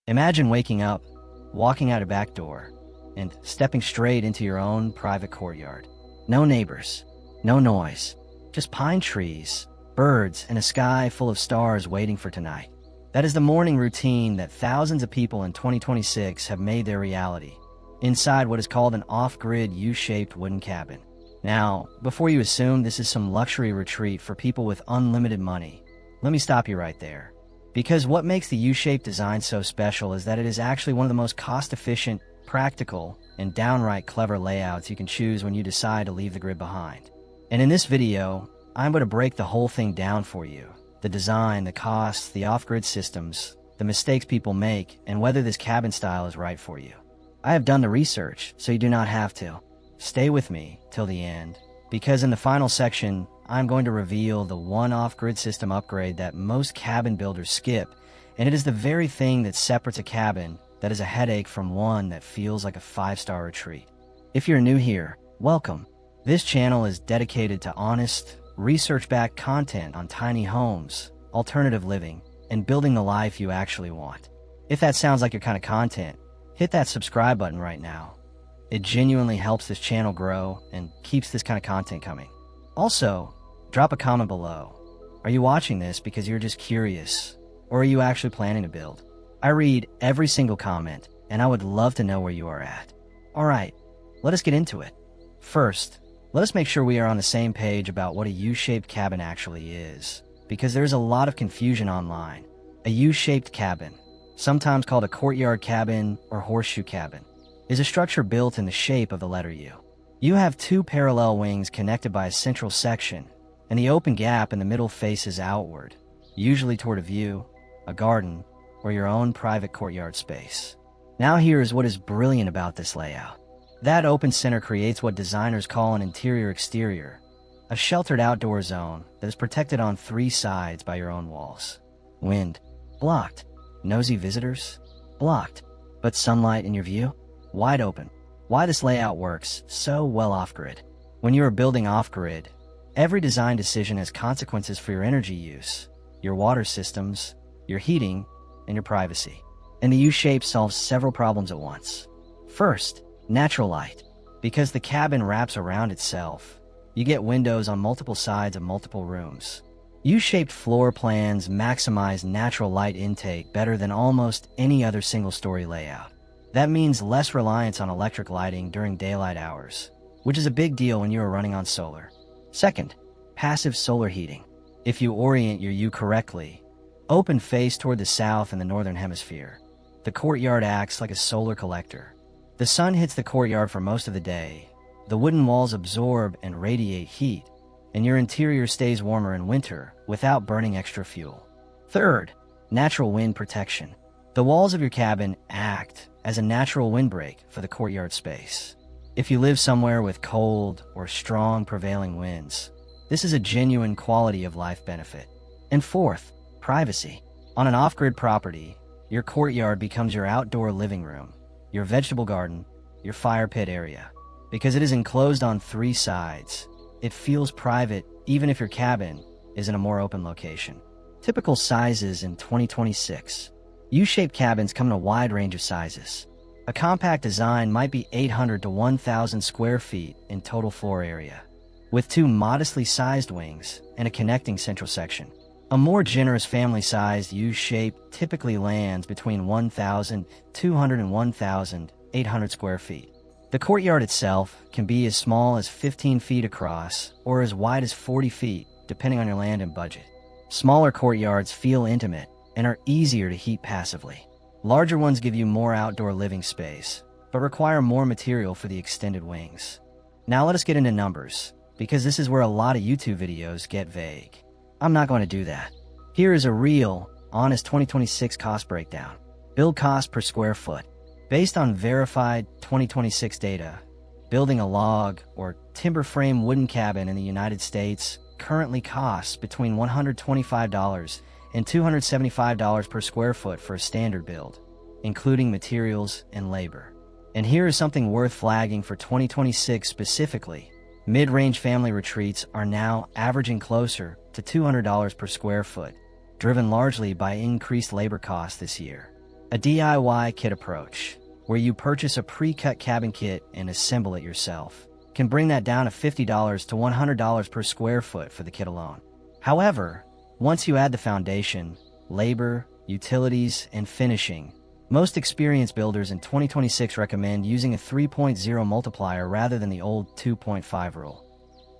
Imagine waking up, walking out a back door, and stepping straight into your own private courtyard. No neighbors, no noise, just pine trees, birds, and a sky full of stars waiting for tonight. That is the morning routine that thousands of people in 2026 have made their reality, inside what is called an off-grid U-shaped wooden cabin. Now, before you assume this is some luxury retreat for people with unlimited money, let me stop you right there. Because what makes the U-shaped design so special is that it is actually one of the most cost-efficient, practical, and downright clever layouts you can choose when you decide to leave the grid behind. And in this video, I'm going to break the whole thing down for you. The design, the costs, the off-grid systems, the mistakes people make, and whether this cabin style is right for you. I have done the research, so you do not have to. Stay with me till the end, because in the final section, I'm going to reveal the one off-grid system upgrade that most cabin builders skip, and it is the very thing that separates a cabin that is a headache from one that feels like a 5-star retreat. If you're new here, welcome. This channel is dedicated to honest, research-backed content on tiny homes, alternative living, and building the life you actually want. If that sounds like your kind of content, hit that subscribe button right now. It genuinely helps this channel grow and keeps this kind of content coming. Also, drop a comment below. Are you watching this because you're just curious, or are you actually planning to build? I read every single comment, and I would love to know where you are at. Alright, let us get into it. First, let us make sure we are on the same page about what a U-shaped cabin actually is, because there's a lot of confusion online. A U-shaped cabin, sometimes called a courtyard cabin or horseshoe cabin, is a structure built in the shape of the letter U. You have two parallel wings connected by a central section, and the open gap in the middle faces outward, usually toward a view, a garden, or your own private courtyard space. Now here is what is brilliant about this layout. That open center creates what designers call an interior-exterior, a sheltered outdoor zone that is protected on 3 sides by your own walls. Wind, blocked. Nosy visitors, blocked. But sunlight in your view, wide open. Why this layout works so well off-grid. When you are building off-grid, every design decision has consequences for your energy use, your water systems, your heating, and your privacy. And the U-shape solves several problems at once. First, natural light. Because the cabin wraps around itself, you get windows on multiple sides of multiple rooms. U-shaped floor plans maximize natural light intake better than almost any other single-story layout. That means less reliance on electric lighting during daylight hours, which is a big deal when you are running on solar. Second, passive solar heating. If you orient your U correctly, open face toward the south in the northern hemisphere, the courtyard acts like a solar collector. The sun hits the courtyard for most of the day, the wooden walls absorb and radiate heat, and your interior stays warmer in winter without burning extra fuel. Third, natural wind protection. The walls of your cabin act as a natural windbreak for the courtyard space. If you live somewhere with cold or strong prevailing winds, this is a genuine quality of life benefit. And fourth, privacy. On an off-grid property, your courtyard becomes your outdoor living room, your vegetable garden, your fire pit area. Because it is enclosed on 3 sides, it feels private even if your cabin is in a more open location. Typical sizes in 2026. U-shaped cabins come in a wide range of sizes. A compact design might be 800 to 1,000 square feet in total floor area, with 2 modestly sized wings and a connecting central section. A more generous family-sized U-shape typically lands between 1,200 and 1,800 square feet. The courtyard itself can be as small as 15 feet across or as wide as 40 feet, depending on your land and budget. Smaller courtyards feel intimate and are easier to heat passively. Larger ones give you more outdoor living space, but require more material for the extended wings. Now let us get into numbers, because this is where a lot of YouTube videos get vague. I'm not going to do that. Here is a real, honest 2026 cost breakdown. Build cost per square foot. Based on verified 2026 data, building a log or timber frame wooden cabin in the United States currently costs between $125 and $275 per square foot for a standard build, including materials and labor. And here is something worth flagging for 2026 specifically. Mid-range family retreats are now averaging closer to $200 per square foot, driven largely by increased labor costs this year. A DIY kit approach, where you purchase a pre-cut cabin kit and assemble it yourself, can bring that down to $50 to $100 per square foot for the kit alone. However, once you add the foundation, labor, utilities, and finishing, most experienced builders in 2026 recommend using a 3.0 multiplier rather than the old 2.5 rule,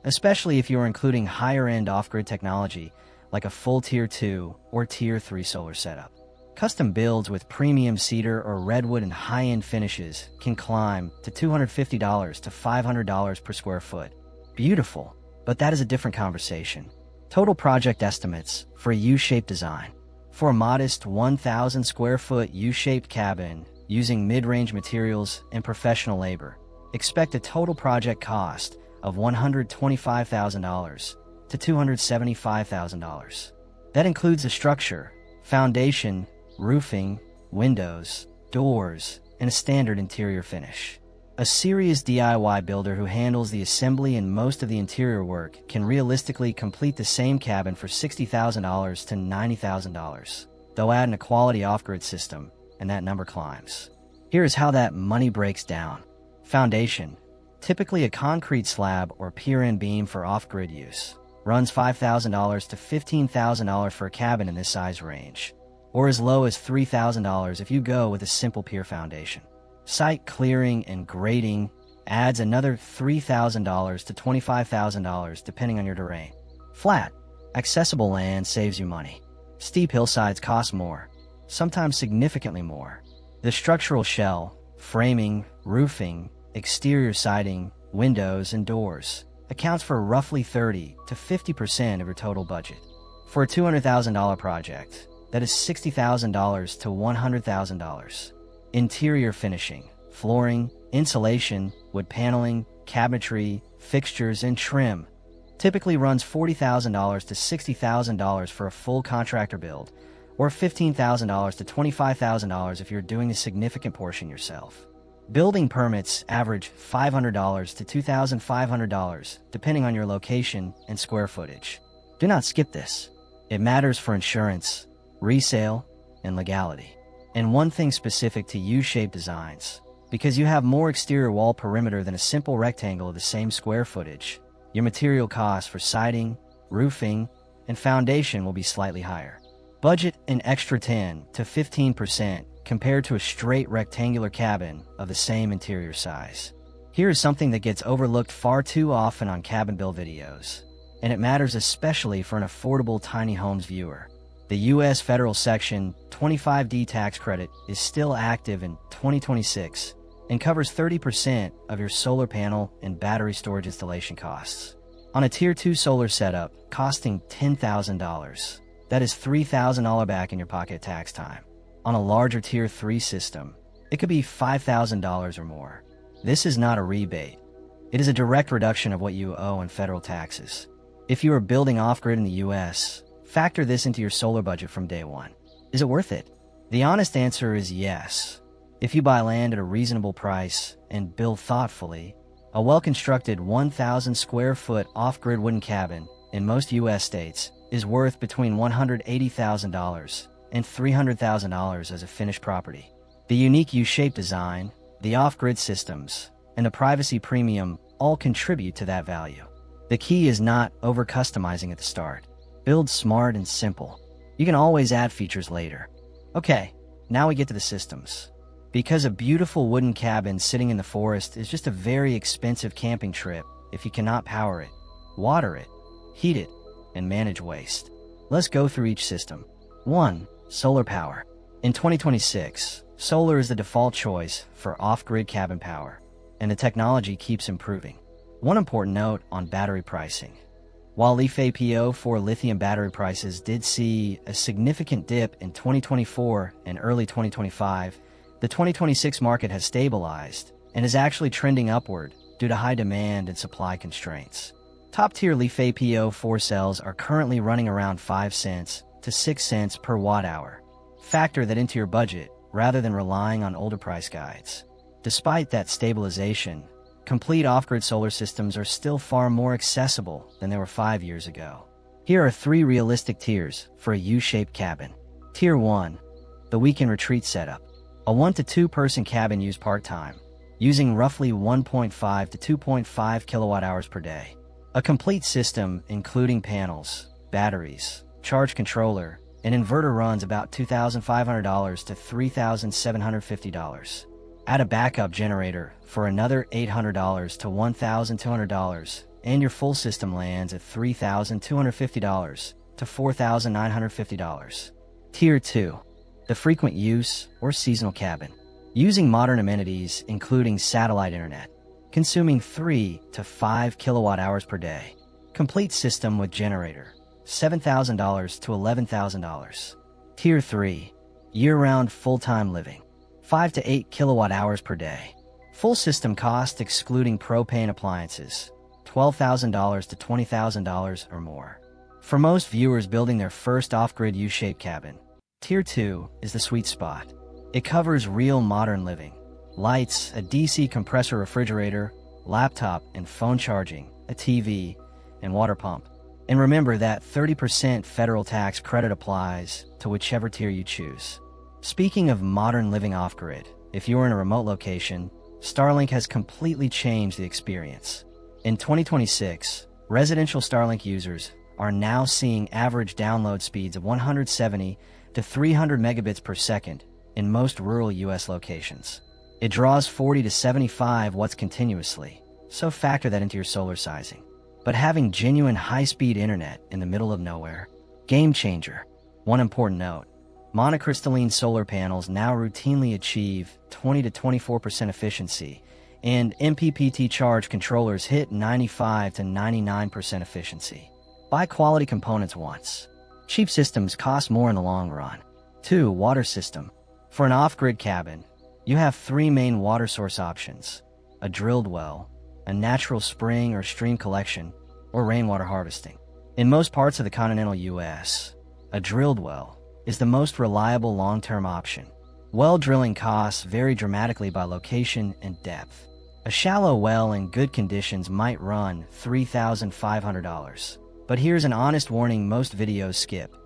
especially if you are including higher-end off-grid technology like a full Tier 2 or Tier 3 solar setup. Custom builds with premium cedar or redwood and high-end finishes can climb to $250 to $500 per square foot. Beautiful, but that is a different conversation. Total project estimates for a U-shaped design. For a modest 1,000 square foot U-shaped cabin using mid-range materials and professional labor, expect a total project cost of $125,000 to $275,000. That includes the structure, foundation, roofing, windows, doors, and a standard interior finish. A serious DIY builder who handles the assembly and most of the interior work can realistically complete the same cabin for $60,000 to $90,000. They'll add in a quality off-grid system, and that number climbs. Here is how that money breaks down. Foundation, typically a concrete slab or pier-end beam for off-grid use, runs $5,000 to $15,000 for a cabin in this size range, or as low as $3,000 if you go with a simple pier foundation. Site clearing and grading adds another $3,000 to $25,000 depending on your terrain. Flat, accessible land saves you money. Steep hillsides cost more, sometimes significantly more. The structural shell, framing, roofing, exterior siding, windows, and doors accounts for roughly 30 to 50% of your total budget. For a $200,000 project, that is $60,000 to $100,000. Interior finishing, flooring, insulation, wood paneling, cabinetry, fixtures, and trim typically runs $40,000 to $60,000 for a full contractor build, or $15,000 to $25,000 if you're doing a significant portion yourself. Building permits average $500 to $2,500 depending on your location and square footage. Do not skip this. It matters for insurance, resale, and legality. And one thing specific to U-shaped designs, because you have more exterior wall perimeter than a simple rectangle of the same square footage, your material costs for siding, roofing, and foundation will be slightly higher. Budget an extra 10 to 15% compared to a straight rectangular cabin of the same interior size. Here is something that gets overlooked far too often on cabin build videos, and it matters especially for an affordable tiny homes viewer. The U.S. federal Section 25D tax credit is still active in 2026 and covers 30% of your solar panel and battery storage installation costs. On a Tier 2 solar setup costing $10,000, that is $3,000 back in your pocket at tax time. On a larger Tier 3 system, it could be $5,000 or more. This is not a rebate. It is a direct reduction of what you owe in federal taxes. If you are building off-grid in the U.S., factor this into your solar budget from day one. Is it worth it? The honest answer is yes. If you buy land at a reasonable price and build thoughtfully, a well-constructed 1,000 square foot off-grid wooden cabin in most U.S. states is worth between $180,000 and $300,000 as a finished property. The unique U-shaped design, the off-grid systems, and the privacy premium all contribute to that value. The key is not over-customizing at the start. Build smart and simple. You can always add features later. Okay, now we get to the systems. Because a beautiful wooden cabin sitting in the forest is just a very expensive camping trip if you cannot power it, water it, heat it, and manage waste. Let's go through each system. 1. Solar power. In 2026, solar is the default choice for off-grid cabin power, and the technology keeps improving. One important note on battery pricing. While LiFePO4 lithium battery prices did see a significant dip in 2024 and early 2025, the 2026 market has stabilized and is actually trending upward due to high demand and supply constraints. Top-tier LiFePO4 cells are currently running around 5 cents to 6 cents per watt-hour. Factor that into your budget rather than relying on older price guides. Despite that stabilization, complete off-grid solar systems are still far more accessible than they were 5 years ago. Here are 3 realistic tiers for a U-shaped cabin. Tier 1, the weekend retreat setup. A 1 to 2 person cabin used part-time, using roughly 1.5 to 2.5 kilowatt hours per day. A complete system, including panels, batteries, charge controller, and inverter runs about $2,500 to $3,750. Add a backup generator for another $800 to $1,200, and your full system lands at $3,250 to $4,950. Tier 2. The frequent use or seasonal cabin. Using modern amenities, including satellite internet, consuming 3 to 5 kilowatt hours per day. Complete system with generator, $7,000 to $11,000. Tier 3. Year-round full-time living, 5 to 8 kilowatt hours per day. Full system cost excluding propane appliances, $12,000 to $20,000 or more. For most viewers building their first off-grid U-shaped cabin, Tier 2 is the sweet spot. It covers real modern living. Lights, a DC compressor refrigerator, laptop and phone charging, a TV, and water pump. And remember that 30% federal tax credit applies to whichever tier you choose. Speaking of modern living off-grid, if you're in a remote location, Starlink has completely changed the experience. In 2026, residential Starlink users are now seeing average download speeds of 170 to 300 megabits per second in most rural U.S. locations. It draws 40 to 75 watts continuously, so factor that into your solar sizing. But having genuine high-speed internet in the middle of nowhere, game changer. One important note, monocrystalline solar panels now routinely achieve 20 to 24% efficiency, and MPPT charge controllers hit 95 to 99% efficiency. Buy quality components once. Cheap systems cost more in the long run. 2. Water system. For an off-grid cabin, you have 3 main water source options: a drilled well, a natural spring or stream collection, or rainwater harvesting. In most parts of the continental U.S., a drilled well is the most reliable long-term option. Well drilling costs vary dramatically by location and depth. A shallow well in good conditions might run $3,500. But here's an honest warning most videos skip.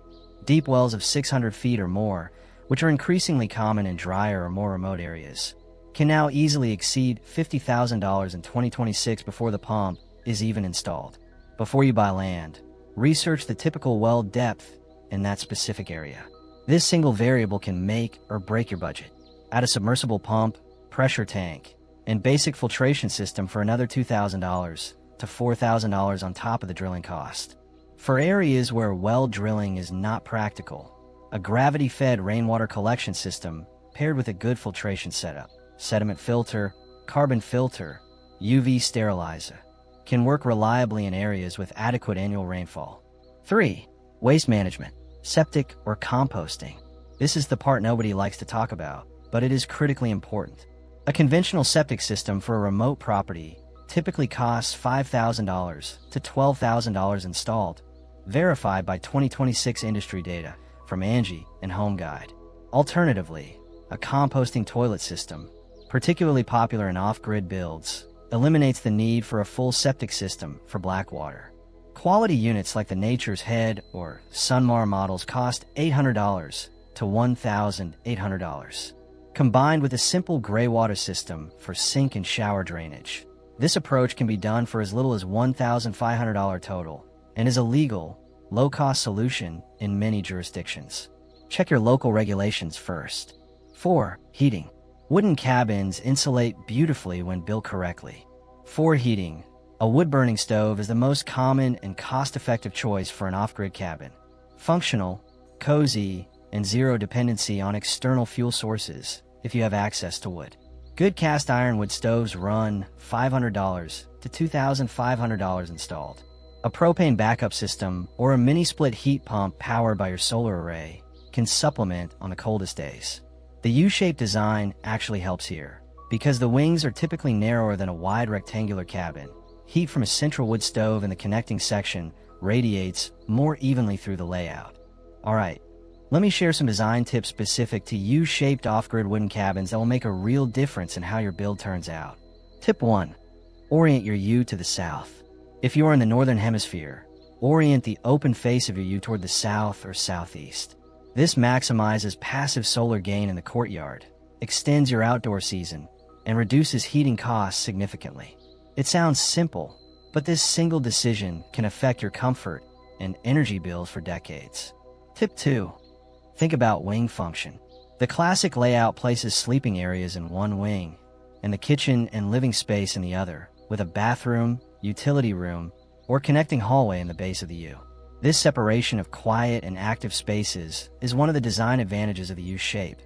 Deep wells of 600 feet or more, which are increasingly common in drier or more remote areas, can now easily exceed $50,000 in 2026 before the pump is even installed. Before you buy land, research the typical well depth in that specific area. This single variable can make or break your budget. Add a submersible pump, pressure tank, and basic filtration system for another $2,000 to $4,000 on top of the drilling cost. For areas where well drilling is not practical, a gravity-fed rainwater collection system paired with a good filtration setup, sediment filter, carbon filter, UV sterilizer, can work reliably in areas with adequate annual rainfall. 3. Waste management, septic or composting. This is the part nobody likes to talk about, but it is critically important. A conventional septic system for a remote property typically costs $5,000 to $12,000 installed, verified by 2026 industry data from Angie and Home Guide. Alternatively, a composting toilet system, particularly popular in off-grid builds, eliminates the need for a full septic system for black water. Quality units like the Nature's Head or Sunmar models cost $800 to $1,800, combined with a simple gray water system for sink and shower drainage. This approach can be done for as little as $1,500 total and is a legal, low-cost solution in many jurisdictions. Check your local regulations first. 4. Heating. Wooden cabins insulate beautifully when built correctly. For heating, a wood-burning stove is the most common and cost-effective choice for an off-grid cabin. Functional, cozy, and zero dependency on external fuel sources if you have access to wood. Good cast iron wood stoves run $500 to $2,500 installed. A propane backup system or a mini-split heat pump powered by your solar array can supplement on the coldest days. The U-shaped design actually helps here, because the wings are typically narrower than a wide rectangular cabin. Heat from a central wood stove in the connecting section radiates more evenly through the layout. Alright, let me share some design tips specific to U-shaped off-grid wooden cabins that will make a real difference in how your build turns out. Tip 1. Orient your U to the south. If you are in the northern hemisphere, orient the open face of your U toward the south or southeast. This maximizes passive solar gain in the courtyard extends your outdoor season, and reduces heating costs significantly. It sounds simple, but this single decision can affect your comfort and energy bills for decades. Tip 2. Think about wing function. The classic layout places sleeping areas in one wing and the kitchen and living space in the other, with a bathroom, utility room, or connecting hallway in the base of the U. This separation of quiet and active spaces is one of the design advantages of the U shape.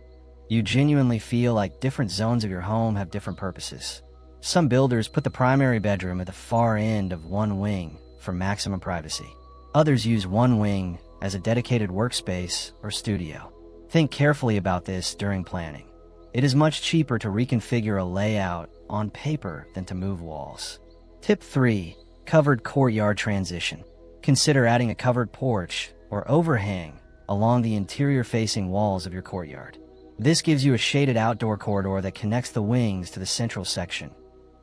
You genuinely feel like different zones of your home have different purposes. Some builders put the primary bedroom at the far end of one wing for maximum privacy. Others use one wing as a dedicated workspace or studio. Think carefully about this during planning. It is much cheaper to reconfigure a layout on paper than to move walls. Tip 3. Covered courtyard transition. Consider adding a covered porch or overhang along the interior-facing walls of your courtyard. This gives you a shaded outdoor corridor that connects the wings to the central section.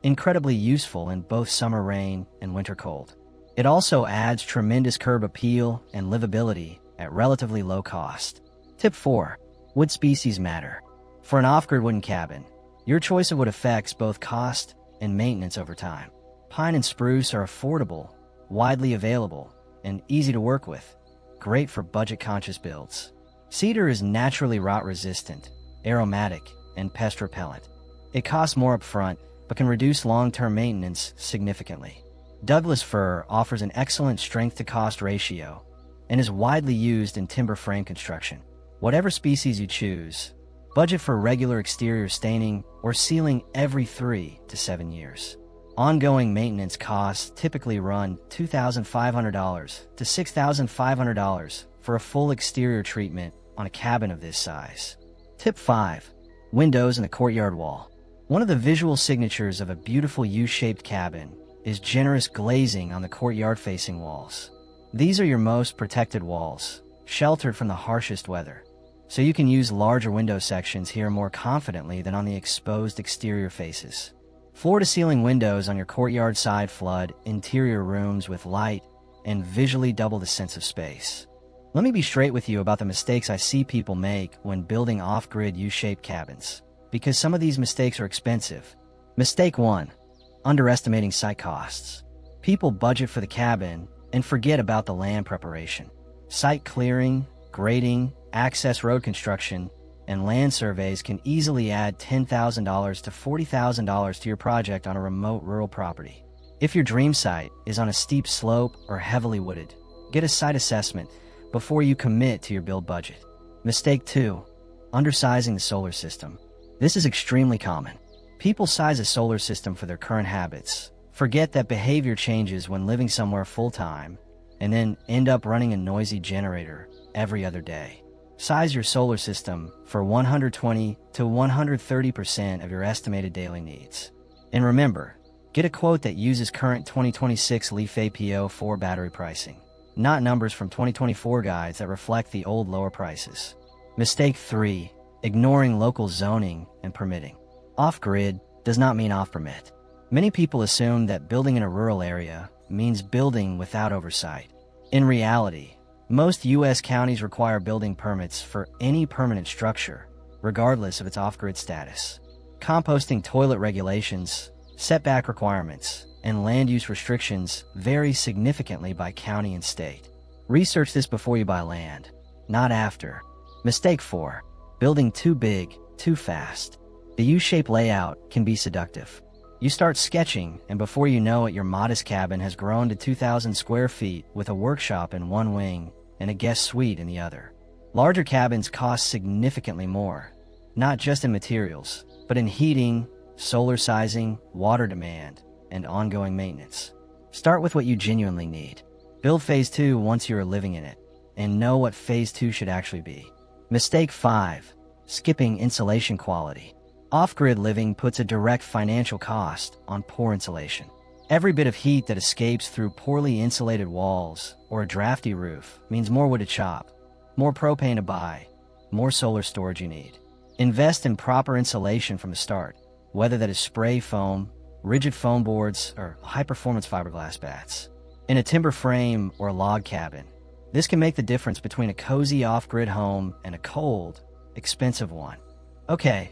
Incredibly useful in both summer rain and winter cold. It also adds tremendous curb appeal and livability at relatively low cost. Tip 4. Wood species matter. For an off-grid wooden cabin, your choice of wood affects both cost and maintenance over time. Pine and spruce are affordable, widely available, and easy to work with, great for budget-conscious builds. Cedar is naturally rot-resistant, aromatic, and pest repellent. It costs more upfront, but can reduce long-term maintenance significantly. Douglas fir offers an excellent strength-to-cost ratio and is widely used in timber frame construction. Whatever species you choose, budget for regular exterior staining or sealing every 3 to 7 years. Ongoing maintenance costs typically run $2,500 to $6,500 for a full exterior treatment on a cabin of this size. Tip 5. Windows in the courtyard wall. One of the visual signatures of a beautiful U-shaped cabin is generous glazing on the courtyard-facing walls. These are your most protected walls, sheltered from the harshest weather, so you can use larger window sections here more confidently than on the exposed exterior faces. Floor-to-ceiling windows on your courtyard side flood interior rooms with light and visually double the sense of space. Let me be straight with you about the mistakes I see people make when building off-grid U-shaped cabins, because some of these mistakes are expensive. Mistake 1. Underestimating site costs. People budget for the cabin and forget about the land preparation. Site clearing, grading, access road construction, and land surveys can easily add $10,000 to $40,000 to your project on a remote rural property. If your dream site is on a steep slope or heavily wooded, get a site assessment before you commit to your build budget. Mistake 2. Undersizing the solar system. This is extremely common. People size a solar system for their current habits, forget that behavior changes when living somewhere full-time, and then end up running a noisy generator every other day. Size your solar system for 120 to 130% of your estimated daily needs. And remember, get a quote that uses current 2026 Leaf APO4 battery pricing, not numbers from 2024 guides that reflect the old lower prices. Mistake 3. Ignoring local zoning and permitting. Off-grid does not mean off-permit. Many people assume that building in a rural area means building without oversight. In reality, most U.S. counties require building permits for any permanent structure, regardless of its off-grid status. Composting toilet regulations, setback requirements, and land use restrictions vary significantly by county and state. Research this before you buy land, not after. Mistake 4. Building too big, too fast. The U-shaped layout can be seductive. You start sketching, and before you know it, your modest cabin has grown to 2,000 square feet with a workshop in one wing and a guest suite in the other. Larger cabins cost significantly more, not just in materials, but in heating, solar sizing, water demand, and ongoing maintenance. Start with what you genuinely need. Build Phase 2 once you are living in it, and know what Phase 2 should actually be. Mistake 5. Skipping insulation quality. Off-grid living puts a direct financial cost on poor insulation. Every bit of heat that escapes through poorly insulated walls or a drafty roof means more wood to chop, more propane to buy, more solar storage you need. Invest in proper insulation from the start, whether that is spray foam, rigid foam boards, or high-performance fiberglass bats. In a timber frame or a log cabin, this can make the difference between a cozy off-grid home and a cold, expensive one. Okay,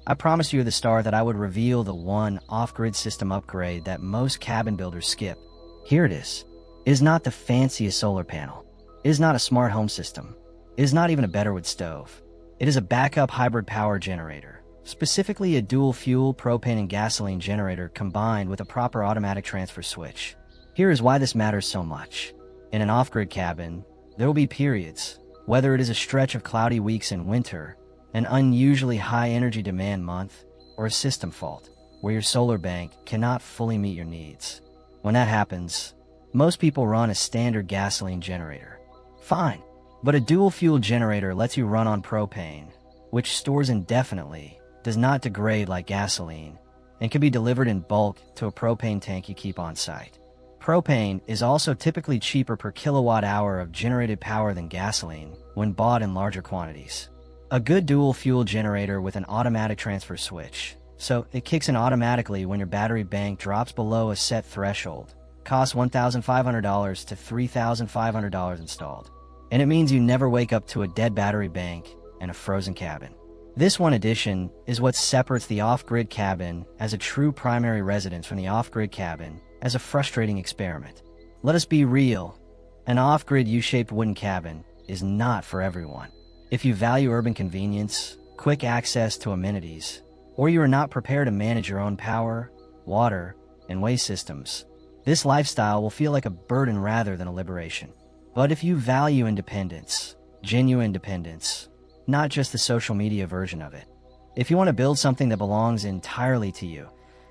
I promised you at the start that I would reveal the one off-grid system upgrade that most cabin builders skip. Here it is. It is not the fanciest solar panel. It is not a smart home system. It is not even a Betterwood stove. It is a backup hybrid power generator, specifically a dual-fuel propane and gasoline generator combined with a proper automatic transfer switch. Here is why this matters so much. In an off-grid cabin, there will be periods, whether it is a stretch of cloudy weeks in winter, an unusually high energy demand month, or a system fault, where your solar bank cannot fully meet your needs. When that happens, most people run a standard gasoline generator. Fine, but a dual-fuel generator lets you run on propane, which stores indefinitely, does not degrade like gasoline, and can be delivered in bulk to a propane tank you keep on site. Propane is also typically cheaper per kilowatt hour of generated power than gasoline when bought in larger quantities. A good dual-fuel generator with an automatic transfer switch, so it kicks in automatically when your battery bank drops below a set threshold, costs $1,500 to $3,500 installed. And it means you never wake up to a dead battery bank and a frozen cabin. This one addition is what separates the off-grid cabin as a true primary residence from the off-grid cabin as a frustrating experiment. Let us be real. An off-grid U-shaped wooden cabin is not for everyone. If you value urban convenience, quick access to amenities, or you are not prepared to manage your own power, water, and waste systems, this lifestyle will feel like a burden rather than a liberation. But if you value independence, genuine independence, not just the social media version of it, if you want to build something that belongs entirely to you,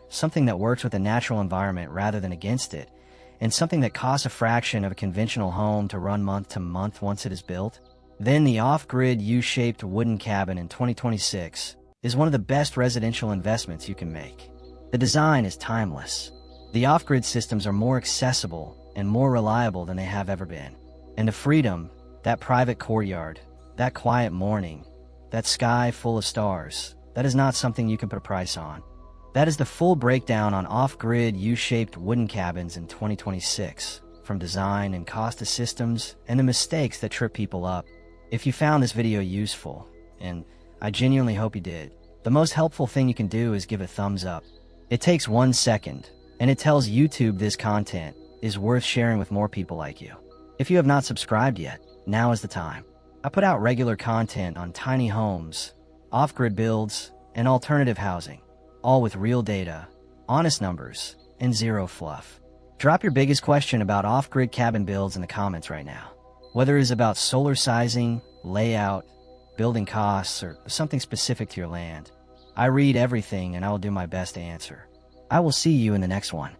something that works with the natural environment rather than against it, and something that costs a fraction of a conventional home to run month to month once it is built, then the off-grid U-shaped wooden cabin in 2026 is one of the best residential investments you can make. The design is timeless. The off-grid systems are more accessible and more reliable than they have ever been. And the freedom, that private courtyard, that quiet morning, that sky full of stars, that is not something you can put a price on. That is the full breakdown on off-grid U-shaped wooden cabins in 2026, from design and cost to systems and the mistakes that trip people up. If you found this video useful, and I genuinely hope you did, the most helpful thing you can do is give a thumbs up. It takes 1 second, and it tells YouTube this content is worth sharing with more people like you. If you have not subscribed yet, now is the time. I put out regular content on tiny homes, off-grid builds, and alternative housing, all with real data, honest numbers, and zero fluff. Drop your biggest question about off-grid cabin builds in the comments right now. Whether it is about solar sizing, layout, building costs, or something specific to your land. I read everything and I will do my best to answer. I will see you in the next one.